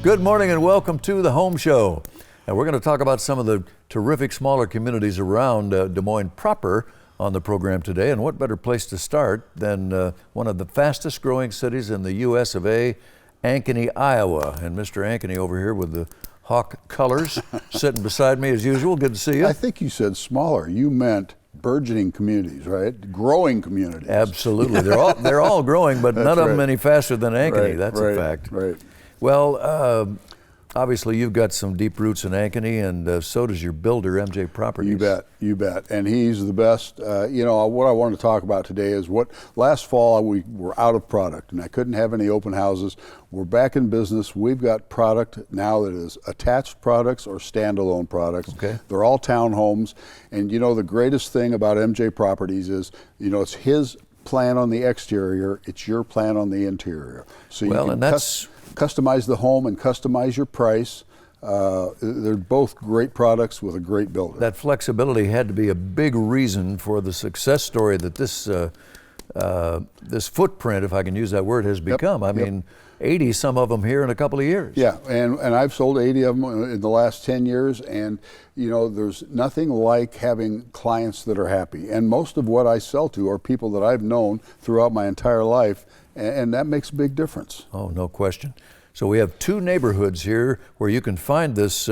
Good morning and welcome to the Home Show. And we're going to talk about some of the terrific smaller communities around Des Moines proper on the program today. And what better place to start than one of the fastest growing cities in the US of A, Ankeny, Iowa. And Mr. Ankeny over here with the Hawk colors sitting beside me as usual. Good to see you. I think you said smaller. You meant burgeoning communities, right? Growing communities. Absolutely. They're all growing, but none of them any faster than Ankeny. That's a fact. Right. Well, obviously you've got some deep roots in Ankeny, and so does your builder, MJ Properties. You bet. And he's the best. What I want to talk about today is last fall we were out of product, and I couldn't have any open houses. We're back in business. We've got product now that is attached products or standalone products. Okay. They're all townhomes. And the greatest thing about MJ Properties is, it's his plan on the exterior, it's your plan on the interior. So you can customize the home and customize your price. They're both great products with a great builder. That flexibility had to be a big reason for the success story that this footprint, if I can use that word, has become. I mean, 80 some of them here in a couple of years. Yeah, and I've sold 80 of them in the last 10 years, and there's nothing like having clients that are happy. And most of what I sell to are people that I've known throughout my entire life, and that makes a big difference. Oh, no question. So we have two neighborhoods here where you can find this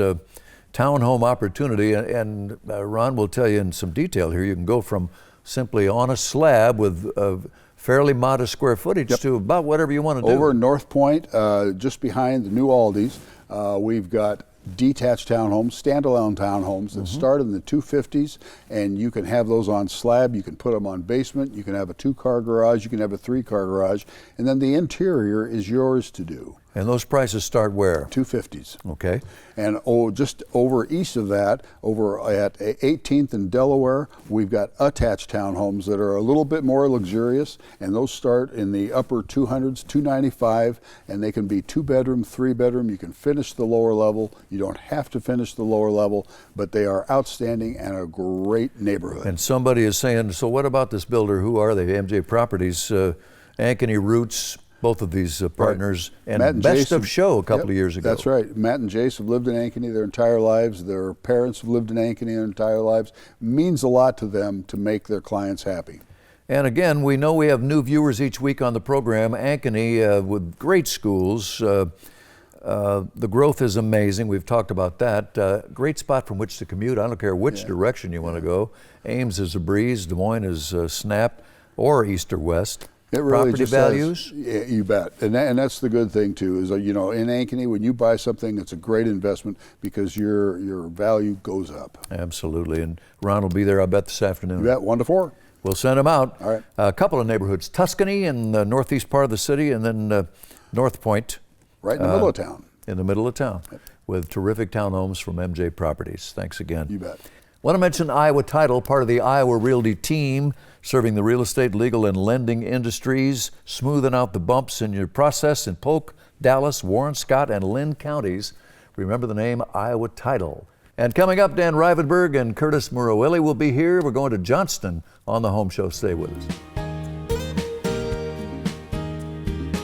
townhome opportunity, and Ron will tell you in some detail here. You can go from simply on a slab with fairly modest square footage to about whatever you want to do. Over in North Point, just behind the new Aldi's, we've got detached townhomes, standalone townhomes that start in the 250s, and you can have those on slab, you can put them on basement, you can have a 2-car garage, you can have a 3-car garage, and then the interior is yours to do. And those prices start where? 250s. Okay. And just over east of that, over at 18th and Delaware, we've got attached townhomes that are a little bit more luxurious, and those start in the upper 200s, 295, and they can be 2-bedroom, 3-bedroom. You can finish the lower level. You don't have to finish the lower level, but they are outstanding and a great neighborhood. And somebody is saying, so what about this builder? Who are they? MJ Properties, Ankeny Roots, both of these partners, and Best Jason, of Show a couple of years ago. That's right. Matt and Jace have lived in Ankeny their entire lives. Their parents have lived in Ankeny their entire lives. It means a lot to them to make their clients happy. And again, we know we have new viewers each week on the program. Ankeny with great schools. The growth is amazing. We've talked about that. Great spot from which to commute. I don't care which direction you want to go. Ames is a breeze. Des Moines is snap, or east or west. It really Property values? Yeah, you bet. And that's the good thing, too, is, in Ankeny, when you buy something, it's a great investment because your value goes up. Absolutely. And Ron will be there, I bet, this afternoon. You bet, 1 to 4. We'll send him out. All right. A couple of neighborhoods, Tuscany in the northeast part of the city, and then North Point. Right in the middle of town. In the middle of town, with terrific townhomes from MJ Properties. Thanks again. You bet. Want to mention Iowa Title, part of the Iowa Realty team, serving the real estate, legal, and lending industries, smoothing out the bumps in your process in Polk, Dallas, Warren, Scott, and Lynn counties. Remember the name Iowa Title. And coming up, Dan Rivenberg and Curtis Murawili will be here. We're going to Johnston on the Home Show. Stay with us.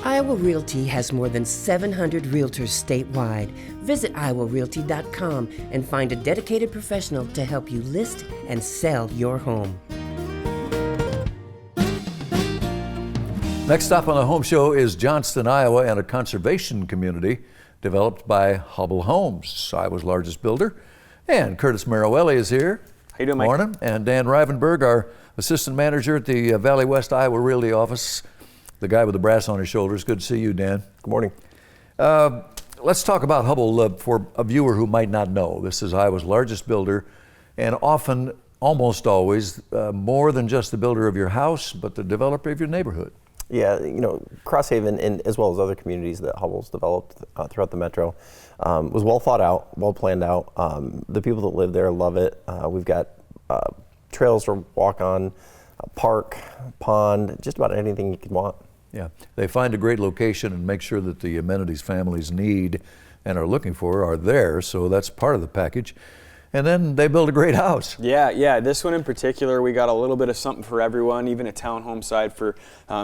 Iowa Realty has more than 700 realtors statewide. Visit iowarealty.com and find a dedicated professional to help you list and sell your home. Next stop on the Home Show is Johnston, Iowa, and a conservation community developed by Hubble Homes, Iowa's largest builder. And Curtis Murawili is here. How you doing, Mike? Morning. And Dan Rivenberg, our assistant manager at the Valley West Iowa Realty office. The guy with the brass on his shoulders. Good to see you, Dan. Good morning. Let's talk about Hubble for a viewer who might not know. This is Iowa's largest builder, and often, almost always, more than just the builder of your house, but the developer of your neighborhood. Yeah, Crosshaven, and as well as other communities that Hubble's developed throughout the metro, was well thought out, well planned out. The people that live there love it. We've got trails to walk on, a park, pond, just about anything you could want. Yeah, they find a great location and make sure that the amenities families need and are looking for are there, so that's part of the package. and then they build a great house. Yeah. This one in particular, we got a little bit of something for everyone, even a townhome side for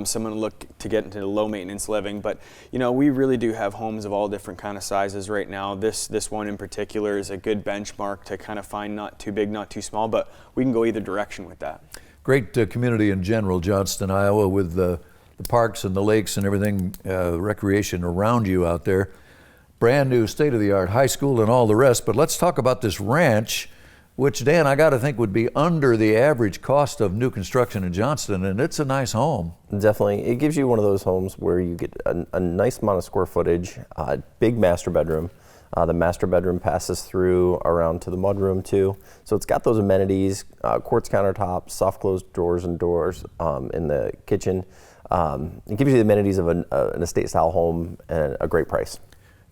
someone to look to get into low maintenance living. But we really do have homes of all different kind of sizes right now. This one in particular is a good benchmark to kind of find not too big, not too small, but we can go either direction with that. Great community in general, Johnston, Iowa, with the parks and the lakes and everything, recreation around you out there. Brand new state-of-the-art high school and all the rest. But let's talk about this ranch, which, Dan, I got to think would be under the average cost of new construction in Johnston, and it's a nice home. Definitely. It gives you one of those homes where you get a nice amount of square footage, big master bedroom. The master bedroom passes through around to the mudroom too. So it's got those amenities, quartz countertops, soft close drawers and doors in the kitchen. It gives you the amenities of an estate style home and a great price.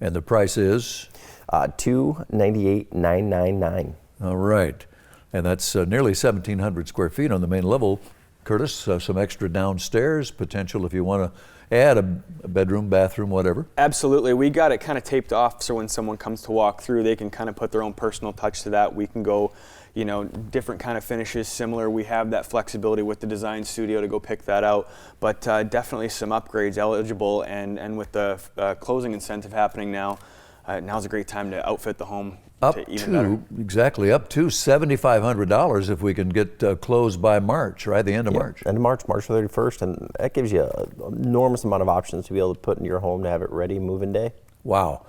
And the price is? $298,999. All right. And that's nearly 1,700 square feet on the main level. Curtis, some extra downstairs potential if you want to add a bedroom, bathroom, whatever. Absolutely. We got it kind of taped off so when someone comes to walk through, they can kind of put their own personal touch to that. We can go, different kind of finishes, similar. We have that flexibility with the design studio to go pick that out. But definitely some upgrades eligible, and with the closing incentive happening now, now's a great time to outfit the home to even better. Exactly, up to $7,500 if we can get closed by March, right? The end of March. End of March 31st, and that gives you an enormous amount of options to be able to put in your home to have it ready move-in day. Wow.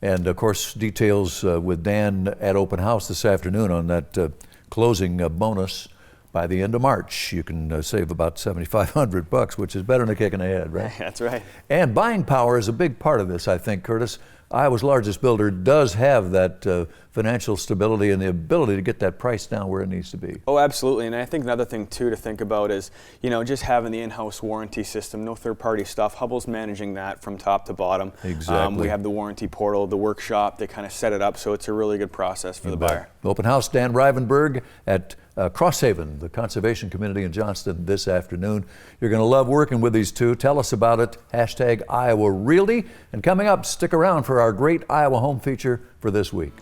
And of course, details with Dan at Open House this afternoon on that closing bonus. By the end of March, you can save about $7,500, which is better than a kick in the head, right? That's right. And buying power is a big part of this, I think, Curtis. Iowa's largest builder does have that financial stability and the ability to get that price down where it needs to be. Oh, absolutely. And I think another thing, too, to think about is, just having the in-house warranty system, no third-party stuff. Hubbell's managing that from top to bottom. Exactly. We have the warranty portal, the workshop. They kind of set it up, so it's a really good process for the buyer. Open House, Dan Rivenberg at Crosshaven, the conservation community in Johnston this afternoon. You're going to love working with these two. Tell us about it. Hashtag Iowa Realty. And coming up, stick around for our great Iowa home feature for this week.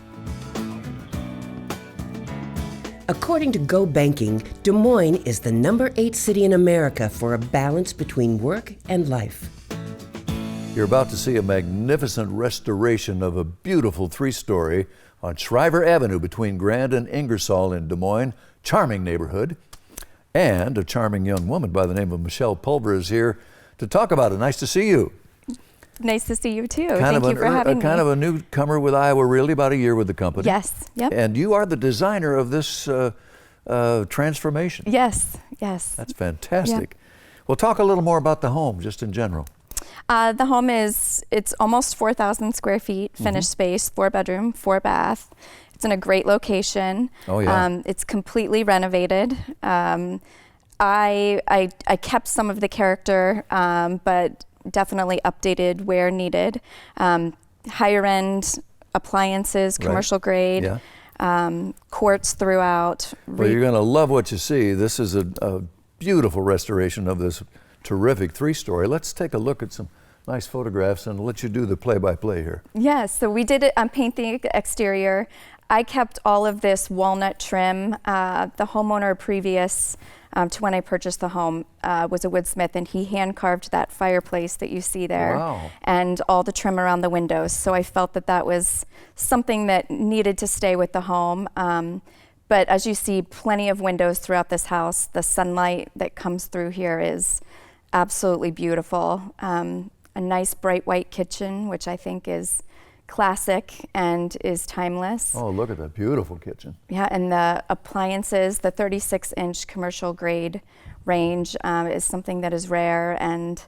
According to Go Banking, Des Moines is the number 8 city in America for a balance between work and life. You're about to see a magnificent restoration of a beautiful 3-story on Shriver Avenue between Grand and Ingersoll in Des Moines. Charming neighborhood. And a charming young woman by the name of Michelle Pulver is here to talk about it. Nice to see you. Nice to see you too. Thank you for having me. Kind of a newcomer with Iowa Realty, about a year with the company. Yes. Yep. And you are the designer of this transformation. Yes. That's fantastic. Yep. Well, talk a little more about the home, just in general. The home it's almost 4,000 square feet, finished space, 4-bedroom, 4-bath. It's in a great location. Oh, yeah. It's completely renovated. I kept some of the character, but definitely updated where needed. Higher end appliances, commercial grade, quartz throughout. Well, you're going to love what you see. This is a beautiful restoration of this terrific 3-story. Let's take a look at some nice photographs and let you do the play-by-play here. Yes, so we did it paint the exterior. I kept all of this walnut trim. The homeowner previous to when I purchased the home was a woodsmith, and he hand carved that fireplace that you see there. Wow. And all the trim around the windows. So I felt that was something that needed to stay with the home. But as you see, plenty of windows throughout this house. The sunlight that comes through here is absolutely beautiful. A nice bright white kitchen, which I think is classic and is timeless. Oh, look at that beautiful kitchen. Yeah, and the appliances, the 36-inch commercial grade range is something that is rare, and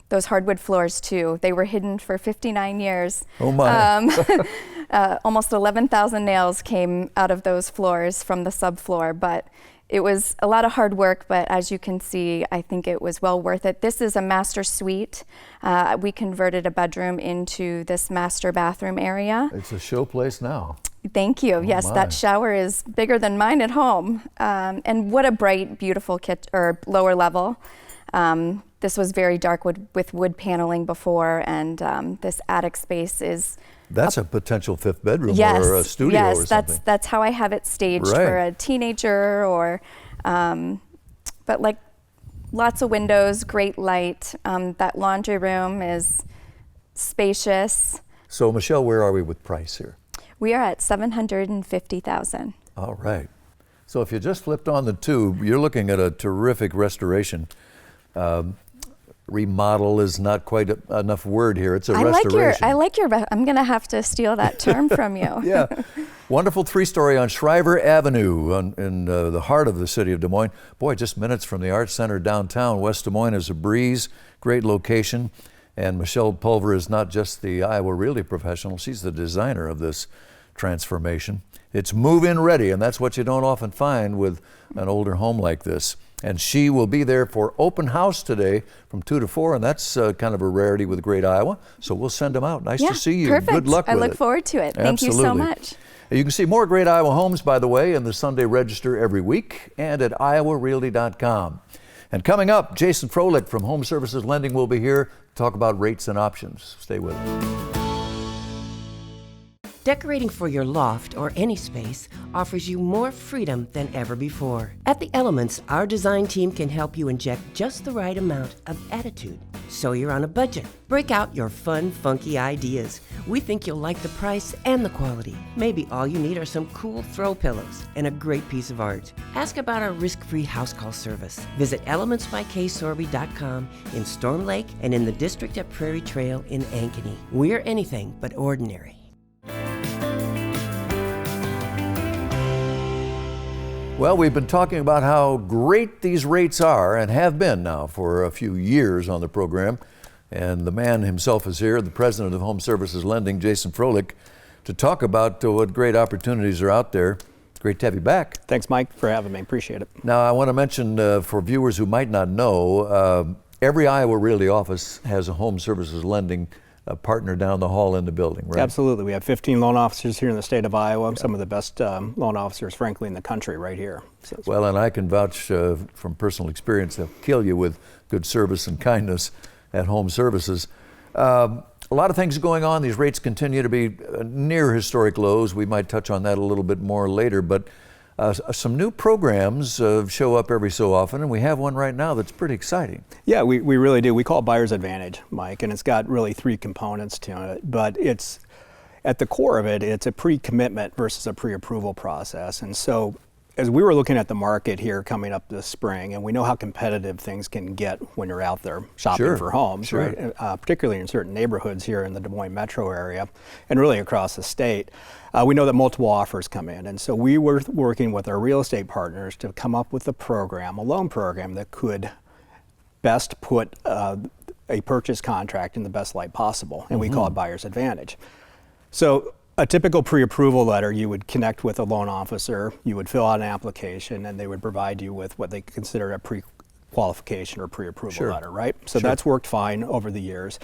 those hardwood floors too. They were hidden for 59 years. Oh my. Almost 11,000 nails came out of those floors from the subfloor, but it was a lot of hard work, but as you can see, I think it was well worth it. This is a master suite. We converted a bedroom into this master bathroom area. It's a showplace now. Thank you. Oh yes, my. That shower is bigger than mine at home. And what a bright, beautiful lower level. This was very dark with wood paneling before, and this attic space is That's a potential fifth bedroom Yes, or a studio yes, or something. that's how I have it staged Right. for a teenager, or, but like lots of windows, great light. That laundry room is spacious. So Michelle, where are we with price here? We are at $750,000. All right. So if you just flipped on the tube, you're looking at a terrific restoration. Remodel is not quite enough word here. It's a restoration. I like your, I'm going to have to steal that term from you. Yeah. Wonderful three-story on Shriver Avenue in the heart of the city of Des Moines. Boy, just minutes from the Arts Center downtown. West Des Moines is a breeze. Great location. And Michelle Pulver is not just the Iowa Realty professional. She's the designer of this transformation. It's move-in ready, and that's what you don't often find with an older home like this. And she will be there for open house today from 2 to 4, and that's kind of a rarity with Great Iowa. So we'll send them out. Nice to see you. Perfect. Good luck with it. I look forward to it. Thank you so much. You can see more Great Iowa homes, by the way, in the Sunday Register every week and at iowarealty.com. And coming up, Jason Froelich from Home Services Lending will be here to talk about rates and options. Stay with us. Decorating for your loft or any space offers you more freedom than ever before. At The Elements, our design team can help you inject just the right amount of attitude, so you're on a budget. Break out your fun, funky ideas. We think you'll like the price and the quality. Maybe all you need are some cool throw pillows and a great piece of art. Ask about our risk-free house call service. Visit elementsbyksorby.com in Storm Lake and in the district at Prairie Trail in Ankeny. We're anything but ordinary. Well, we've been talking about how great these rates are and have been now for a few years on the program. And the man himself is here, the president of Home Services Lending, Jason Froelich, to talk about what great opportunities are out there. Great to have you back. Thanks, Mike, for having me. Appreciate it. Now, I want to mention for viewers who might not know, every Iowa Realty office has a Home Services Lending partner down the hall in the building, right? Absolutely. We have 15 loan officers here in the state of Iowa, some of the best loan officers, frankly, in the country right here. So well, and I can vouch from personal experience, they'll kill you with good service and kindness at Home Services. A lot of things going on. These rates continue to be near historic lows. We might touch on that a little bit more later, but some new programs show up every so often, and we have one right now that's pretty exciting. yeah, we really do. We call it Buyer's Advantage, Mike, and it's got really 3 components to it, but it's at the core of it, it's a pre-commitment versus a pre-approval process. And so as we were looking at the market here coming up this spring, and we know how competitive things can get when you're out there shopping Sure, for homes, sure. right? Particularly in certain neighborhoods here in the Des Moines metro area and really across the state. We know that multiple offers come in, and so we were working with our real estate partners to come up with a program, a loan program that could best put a purchase contract in the best light possible, and we call it Buyer's Advantage. So a typical pre-approval letter, you would connect with a loan officer, you would fill out an application, and they would provide you with what they consider a pre-qualification or pre-approval Sure. letter, right? So Sure. that's worked fine over the years.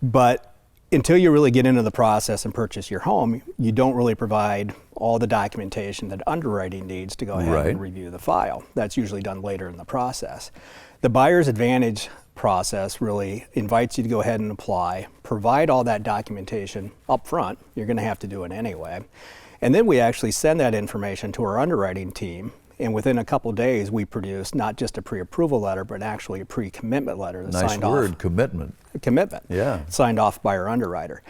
But until you really get into the process and purchase your home, you don't really provide all the documentation that underwriting needs to go ahead Right. and review the file. That's usually done later in the process. The Buyer's Advantage process really invites you to go ahead and apply, provide all that documentation up front. You're going to have to do it anyway. And then we actually send that information to our underwriting team, and within a couple days we produce not just a pre-approval letter, but actually a pre-commitment letter that's Nice signed word, off. commitment. Commitment. Yeah. Signed off by our underwriter.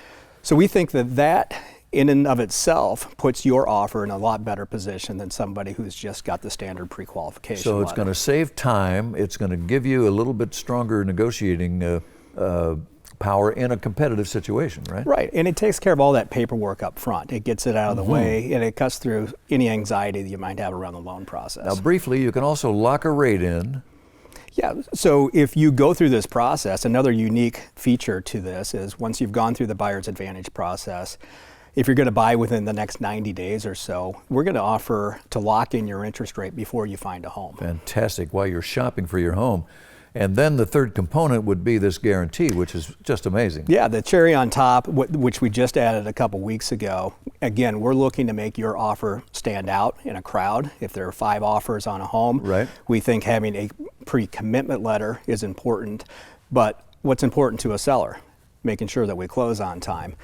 So we think that that in and of itself puts your offer in a lot better position than somebody who's just got the standard pre-qualification So it's letter. going to save time. It's going to give you a little bit stronger negotiating power in a competitive situation, right? Right, and it takes care of all that paperwork up front. It gets it out of the way, and it cuts through any anxiety that you might have around the loan process. Now, briefly, you can also lock a rate in. Yeah, so if you go through this process, another unique feature to this is once you've gone through the Buyer's Advantage process, if you're going to buy within the next 90 days or so, we're going to offer to lock in your interest rate before you find a home. Fantastic, while you're shopping for your home. And then the third component would be this guarantee, which is just amazing. Yeah, the cherry on top, which we just added a couple weeks ago. Again, we're looking to make your offer stand out in a crowd. If there are 5 offers on a home, Right. we think having a pre-commitment letter is important. But what's important to a seller? Making sure that we close on time.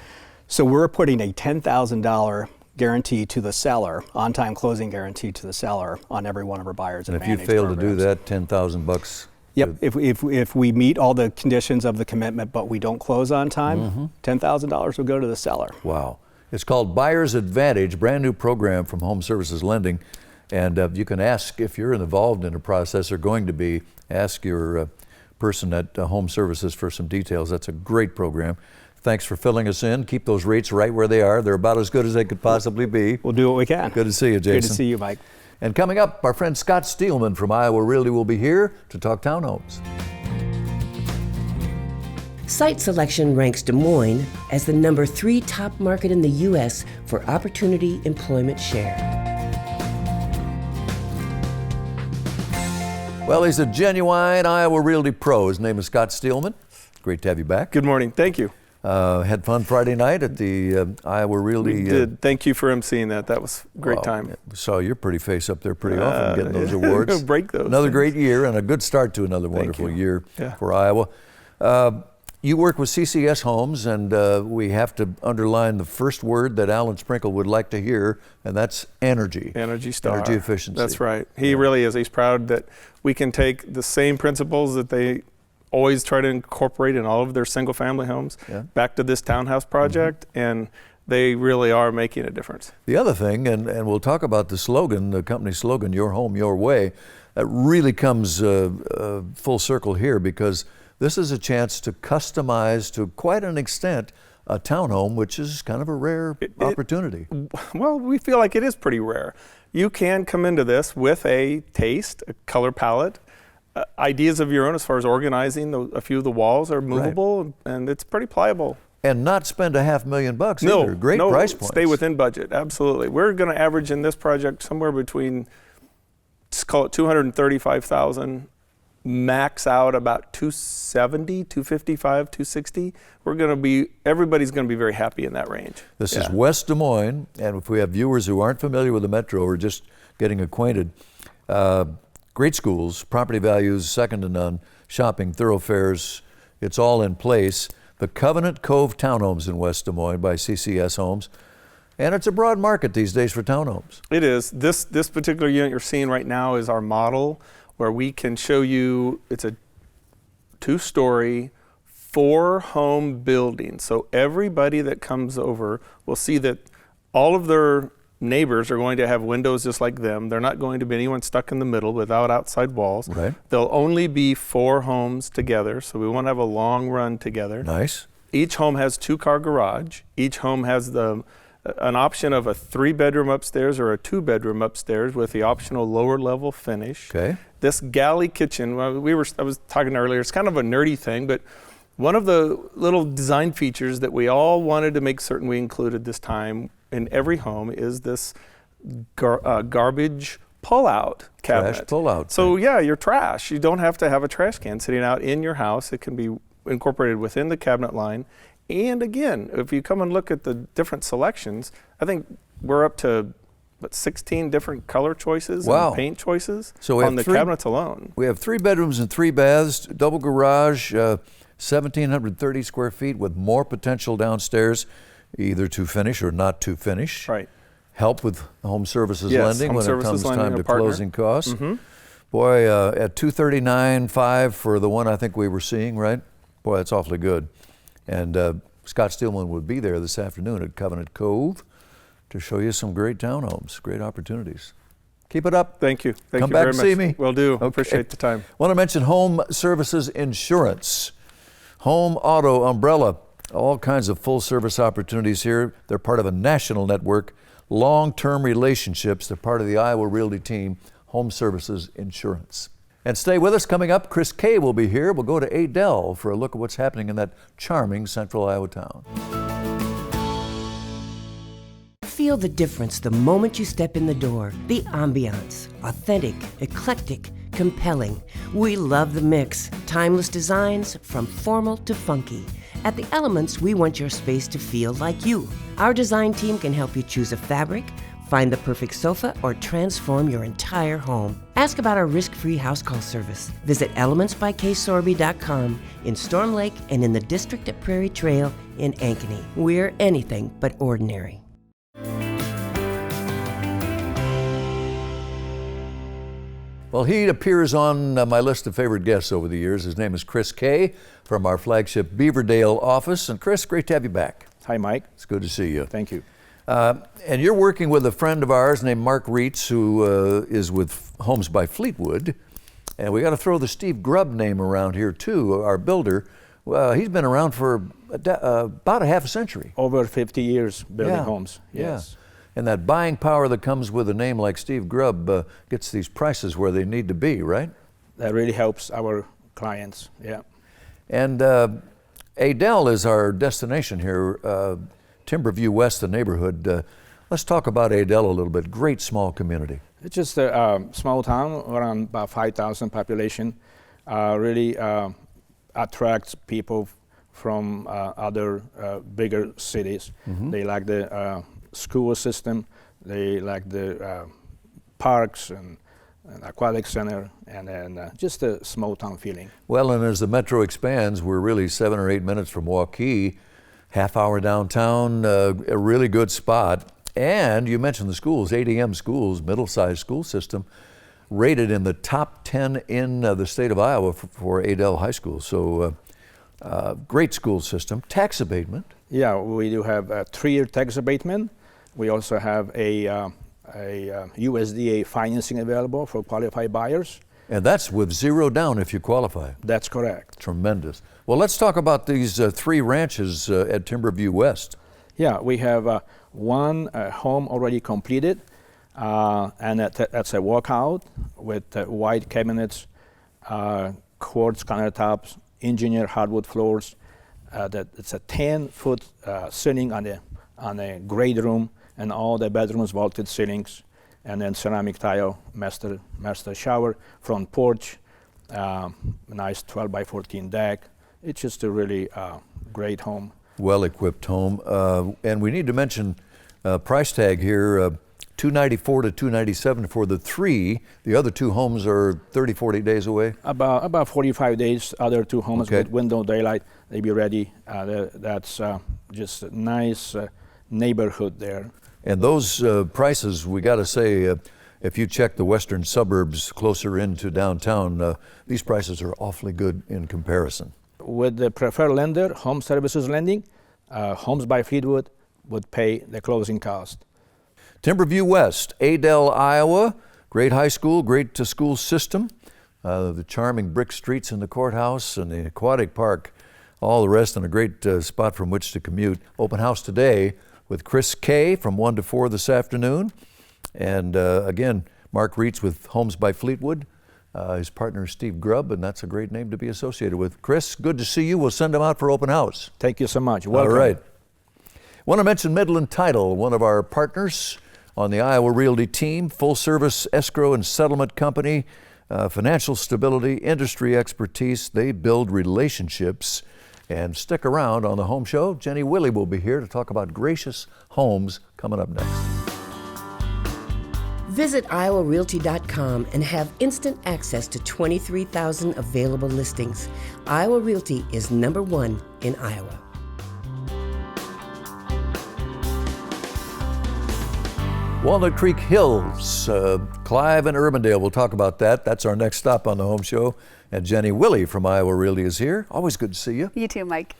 So we're putting a $10,000 guarantee to the seller, on-time closing guarantee to the seller on every one of our buyers And if you advantage fail to do programs. that, $10,000. Yep, if we meet all the conditions of the commitment but we don't close on time, $10,000 will go to the seller. Wow. It's called Buyer's Advantage, brand new program from Home Services Lending. And you can ask, if you're involved in a process or going to be, ask your person at Home Services for some details. That's a great program. Thanks for filling us in. Keep those rates right where they are. They're about as good as they could possibly be. We'll do what we can. Good to see you, Jason. Good to see you, Mike. And coming up, our friend Scott Steelman from Iowa Realty will be here to talk townhomes. Site Selection ranks Des Moines as the number 3 top market in the U.S. for opportunity employment share. Well, he's a genuine Iowa Realty pro. His name is Scott Steelman. Great to have you back. Good morning. Thank you. Had fun Friday night at the Iowa Realty. We did. Thank you for emceeing that. That was a great time. Saw your pretty face up there pretty often getting those awards. Break those. Another things. great year and a good start to another wonderful year for Iowa. You work with CCS Homes, and we have to underline the first word that Alan Sprinkle would like to hear, and that's energy. Energy Star. Energy efficiency. That's right. He really is. He's proud that we can take the same principles that they always try to incorporate in all of their single-family homes back to this townhouse project, and they really are making a difference. The other thing, and we'll talk about the slogan, the company slogan, Your Home, Your Way, that really comes full circle here, because this is a chance to customize to quite an extent a townhome, which is kind of a rare opportunity. Well, we feel like it is pretty rare. You can come into this with a taste, a color palette, ideas of your own as far as organizing. A few of the walls are movable, and it's pretty pliable. And not spend $500,000 either. Great price points. Stay within budget, absolutely. We're going to average in this project somewhere between, let's call it $235,000, max out about $270,000, $255,000, $260,000. Everybody's going to be very happy in that range. This is West Des Moines, and if we have viewers who aren't familiar with the metro or just getting acquainted, great schools, property values second to none, shopping, thoroughfares, it's all in place. The Covenant Cove Townhomes in West Des Moines by CCS Homes. And it's a broad market these days for townhomes. It is. This particular unit you're seeing right now is our model, where we can show you, it's a 2-story, 4-home building. So everybody that comes over will see that all of their neighbors are going to have windows just like them. They're not going to be anyone stuck in the middle without outside walls. Right. There'll only be 4 homes together, so we want to have a long run together. Nice. Each home has 2-car garage. Each home has an option of a 3-bedroom upstairs or a 2-bedroom upstairs with the optional lower level finish. Okay. This galley kitchen, I was talking earlier, it's kind of a nerdy thing, but one of the little design features that we all wanted to make certain we included this time in every home is this garbage pull-out cabinet. Trash pull-out. So your trash, you don't have to have a trash can sitting out in your house. It can be incorporated within the cabinet line. And again, if you come and look at the different selections, I think we're up to 16 different color choices and paint choices on the cabinets alone. We have 3 bedrooms and 3 baths, double garage, 1,730 square feet with more potential downstairs, either to finish or not to finish. Right. Help with home services lending when it comes time to closing costs. Boy, at $239,500 for the one I think we were seeing, right? Boy, that's awfully good. And Scott Steelman would be there this afternoon at Covenant Cove to show you some great townhomes, great opportunities. Keep it up. Thank you. Thank Come you back very and much. see me. Will do. Okay. Appreciate the time. Want to mention Home Services Insurance. Home, auto, umbrella, all kinds of full service opportunities here. They're part of a national network, long-term relationships. They're part of the Iowa Realty team, Home Services Insurance. And stay with us. Coming up, Chris Kay will be here. We'll go to Adel for a look at what's happening in that charming central Iowa town. Feel the difference the moment you step in the door. The ambiance, authentic, eclectic, compelling. We love the mix. Timeless designs from formal to funky. At The Elements, we want your space to feel like you. Our design team can help you choose a fabric, Find the perfect sofa or transform your entire home. Ask about our risk-free house call service. Visit elementsbyksorby.com in Storm Lake and in the district at Prairie Trail in Ankeny. We're anything but ordinary. Well, he appears on my list of favorite guests over the years. His name is Chris Kay from our flagship Beaverdale office. And Chris, great to have you back. Hi, Mike. It's good to see you. Thank you. And you're working with a friend of ours named Mark Reitz, who is with Homes by Fleetwood. And we got to throw the Steve Grubb name around here, too, our builder. He's been around for about a half a century. Over 50 years building homes. Yes. Yeah. And that buying power that comes with a name like Steve Grubb gets these prices where they need to be, right? That really helps our clients, yeah. And Adel is our destination here, Timberview West, the neighborhood. Let's talk about Adel a little bit. Great small community. It's just a small town, around about 5,000 population. Really attracts people from other bigger cities. Mm-hmm. They like the school system, they like the parks and aquatic center, and then just a small town feeling. Well, and as the metro expands, we're really 7 or 8 minutes from Waukee, half hour downtown, a really good spot. And you mentioned the schools, 8 a.m. schools, middle-sized school system, rated in the top 10 in the state of Iowa for Adel High School. So great school system. Tax abatement. Yeah, we do have a 3-year tax abatement. We also have a USDA financing available for qualified buyers. And that's with zero down if you qualify. That's correct. Tremendous. Well, let's talk about these 3 ranches at Timberview West. Yeah, we have one home already completed, and that's a walkout with white cabinets, quartz countertops, engineered hardwood floors. It's a 10-foot ceiling on a great room, and all the bedrooms vaulted ceilings, and then ceramic tile master shower, front porch, nice 12 by 14 deck. It's just a really great home. Well-equipped home. And we need to mention price tag here, $294 to $297 for the 3. The other 2 homes are 30, 40 days away? About 45 days, other 2 homes with window daylight, they be ready. That's just a nice neighborhood there. And those prices, we got to say, if you check the western suburbs closer into downtown, these prices are awfully good in comparison. With the preferred lender, Home Services Lending, Homes by Fleetwood would pay the closing cost. Timberview West, Adel, Iowa, great high school, great school system, the charming brick streets in the courthouse and the aquatic park, all the rest, and a great spot from which to commute. Open house today with Chris Kay from 1 to 4 this afternoon. And again, Mark Reitz with Homes by Fleetwood. His partner is Steve Grubb, and that's a great name to be associated with. Chris, good to see you. We'll send him out for open house. Thank you so much. Welcome. All right. Want to mention Midland Title, one of our partners on the Iowa Realty team, full-service escrow and settlement company, financial stability, industry expertise. They build relationships. And stick around on the Home Show. Jenny Willie will be here to talk about gracious homes coming up next. Visit iowarealty.com and have instant access to 23,000 available listings. Iowa Realty is #1 in Iowa. Walnut Creek Hills, Clive and Urbandale. We'll talk about that. That's our next stop on the Home Show. And Jenny Willie from Iowa Realty is here. Always good to see you. You too, Mike.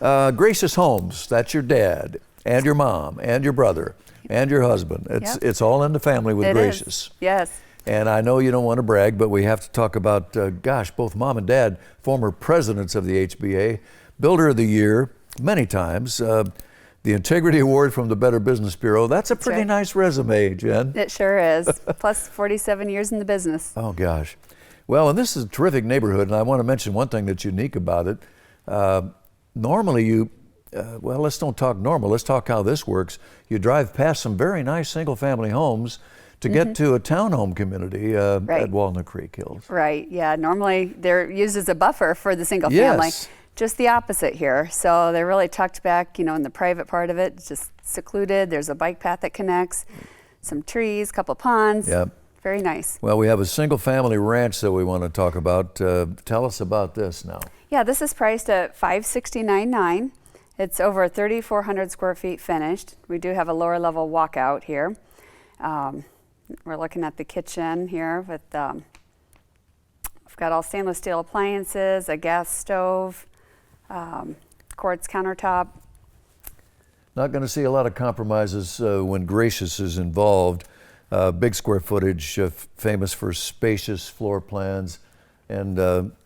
Gracious Homes, that's your dad and your mom and your brother and your husband. It's all in the family with Gracious. Is. Yes. And I know you don't want to brag, but we have to talk about, both mom and dad, former presidents of the HBA, Builder of the Year, many times. The Integrity Award from the Better Business Bureau. That's a pretty nice resume, Jen. It sure is. Plus 47 years in the business. Oh, gosh. Well, and this is a terrific neighborhood, and I want to mention one thing that's unique about it. Normally let's don't talk normal. Let's talk how this works. You drive past some very nice single-family homes to get to a townhome community at Walnut Creek Hills. Right, yeah. Normally they're used as a buffer for the single family. Yes. Just the opposite here. So they're really tucked back, in the private part of it, just secluded. There's a bike path that connects. some trees, couple ponds. Yep. Very nice. Well, we have a single-family ranch that we want to talk about. Tell us about this now. Yeah, this is priced at $569,900. It's over 3,400 square feet finished. We do have a lower level walkout here. We're looking at the kitchen here with, we've got all stainless steel appliances, a gas stove, quartz countertop. Not going to see a lot of compromises when Gracious is involved. Big square footage, famous for spacious floor plans, and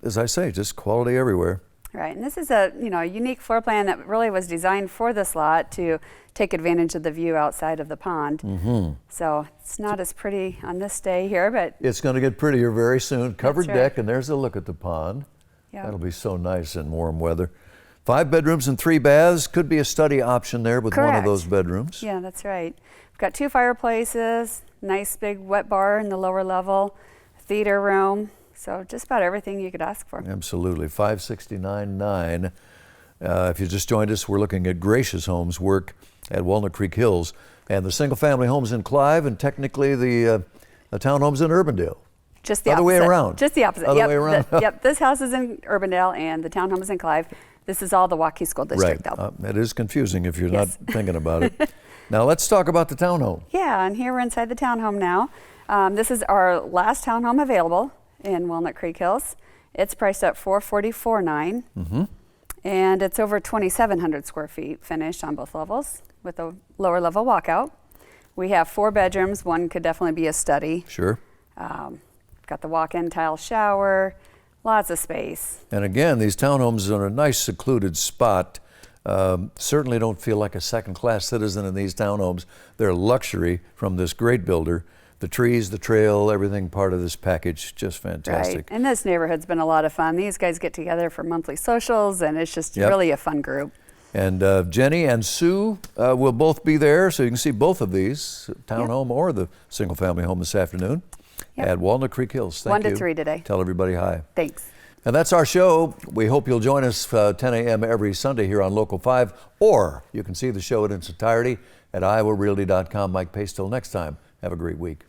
as I say, just quality everywhere. Right, and this is a unique floor plan that really was designed for this lot to take advantage of the view outside of the pond. Mm-hmm. So it's not as pretty on this day here, but it's going to get prettier very soon. Covered right. deck, and there's a look at the pond. Yep. That'll be so nice in warm weather. 5 bedrooms and 3 baths. Could be a study option there with one of Correct. those bedrooms. Yeah, that's right. We've got 2 fireplaces, nice big wet bar in the lower level, theater room. So just about everything you could ask for. Absolutely. $569,900. If you just joined us, we're looking at Gracious Homes' work at Walnut Creek Hills and the single-family homes in Clive and technically the townhomes in Urbandale. Just the Other opposite. way around. Just the opposite. Other Yep. way around. Yep. This house is in Urbandale and the townhome is in Clive. This is all the Waukee School District, Right. though. It is confusing if you're Yes. not thinking about it. Now let's talk about the townhome. Yeah, and here we're inside the townhome now. This is our last townhome available in Walnut Creek Hills. It's priced at $444,900, Mm-hmm. and it's over 2,700 square feet finished on both levels with a lower level walkout. We have 4 bedrooms. One could definitely be a study. Sure. Got the walk-in tile shower, lots of space. And again, these townhomes are in a nice secluded spot. Certainly don't feel like a second-class citizen in these townhomes. They're luxury from this great builder. The trees, the trail, everything part of this package, just fantastic. Right, and this neighborhood's been a lot of fun. These guys get together for monthly socials, and it's just Yep. really a fun group. And Jenny and Sue will both be there, so you can see both of these, townhome or the single-family home this afternoon Yep. at Walnut Creek Hills. Thank 1 you. to 3 today. Tell everybody hi. Thanks. And that's our show. We hope you'll join us 10 a.m. every Sunday here on Local 5, or you can see the show in its entirety at iowarealty.com. Mike Pace, till next time, have a great week.